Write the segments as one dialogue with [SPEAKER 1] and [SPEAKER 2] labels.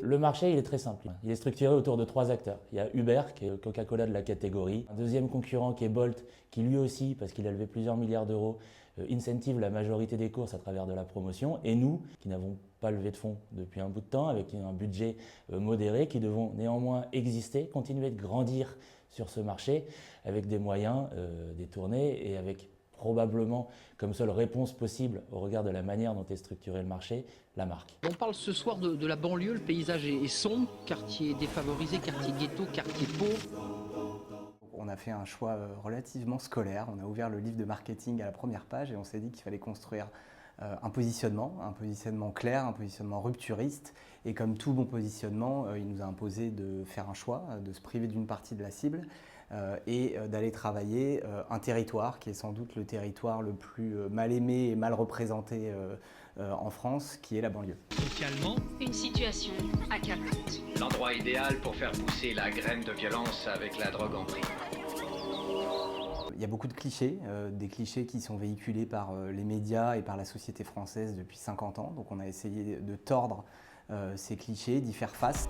[SPEAKER 1] Le marché, il est très simple. Il est structuré autour de 3 acteurs. Il y a Uber, qui est le Coca-Cola de la catégorie. Un deuxième concurrent qui est Bolt, qui lui aussi, parce qu'il a levé plusieurs milliards d'euros, incentive la majorité des courses à travers de la promotion. Et nous, qui n'avons pas levé de fonds depuis un bout de temps, avec un budget modéré, qui devons néanmoins exister, continuer de grandir sur ce marché, avec des moyens détournés et avec probablement comme seule réponse possible au regard de la manière dont est structuré le marché, la marque.
[SPEAKER 2] On parle ce soir de la banlieue, le paysage est sombre, quartier défavorisé, quartier ghetto, quartier pauvre.
[SPEAKER 3] On a fait un choix relativement scolaire, on a ouvert le livre de marketing à la première page et on s'est dit qu'il fallait construire un positionnement clair, un positionnement rupturiste. Et comme tout bon positionnement, il nous a imposé de faire un choix, de se priver d'une partie de la cible et d'aller travailler un territoire qui est sans doute le territoire le plus mal aimé et mal représenté en France, qui est la banlieue.
[SPEAKER 4] Socialement,
[SPEAKER 5] une situation accablante.
[SPEAKER 6] L'endroit idéal pour faire pousser la graine de violence avec la drogue en prime.
[SPEAKER 3] Il y a beaucoup de clichés, des clichés qui sont véhiculés par les médias et par la société française depuis 50 ans. Donc on a essayé de tordre ces clichés, d'y faire face.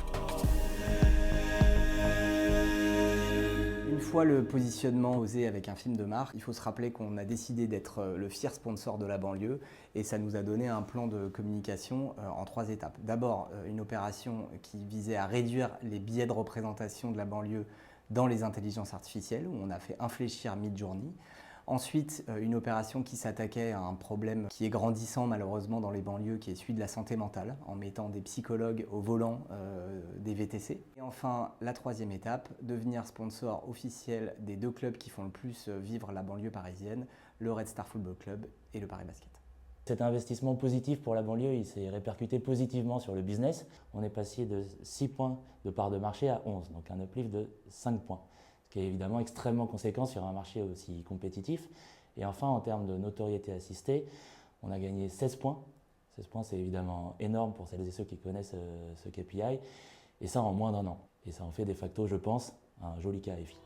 [SPEAKER 3] Une fois le positionnement osé avec un film de marque, il faut se rappeler qu'on a décidé d'être le fier sponsor de la banlieue et ça nous a donné un plan de communication en 3 étapes. D'abord, une opération qui visait à réduire les biais de représentation de la banlieue dans les intelligences artificielles, où on a fait infléchir Midjourney. Ensuite, une opération qui s'attaquait à un problème qui est grandissant malheureusement dans les banlieues, qui est celui de la santé mentale, en mettant des psychologues au volant des VTC. Et enfin, la 3e étape, devenir sponsor officiel des 2 clubs qui font le plus vivre la banlieue parisienne, le Red Star Football Club et le Paris Basket.
[SPEAKER 1] Cet investissement positif pour la banlieue, il s'est répercuté positivement sur le business. On est passé de 6 points de part de marché à 11, donc un uplift de 5 points, ce qui est évidemment extrêmement conséquent sur un marché aussi compétitif. Et enfin, en termes de notoriété assistée, on a gagné 16 points. 16 points, c'est évidemment énorme pour celles et ceux qui connaissent ce KPI, et ça en moins d'1 an. Et ça en fait de facto, je pense, un joli KFI.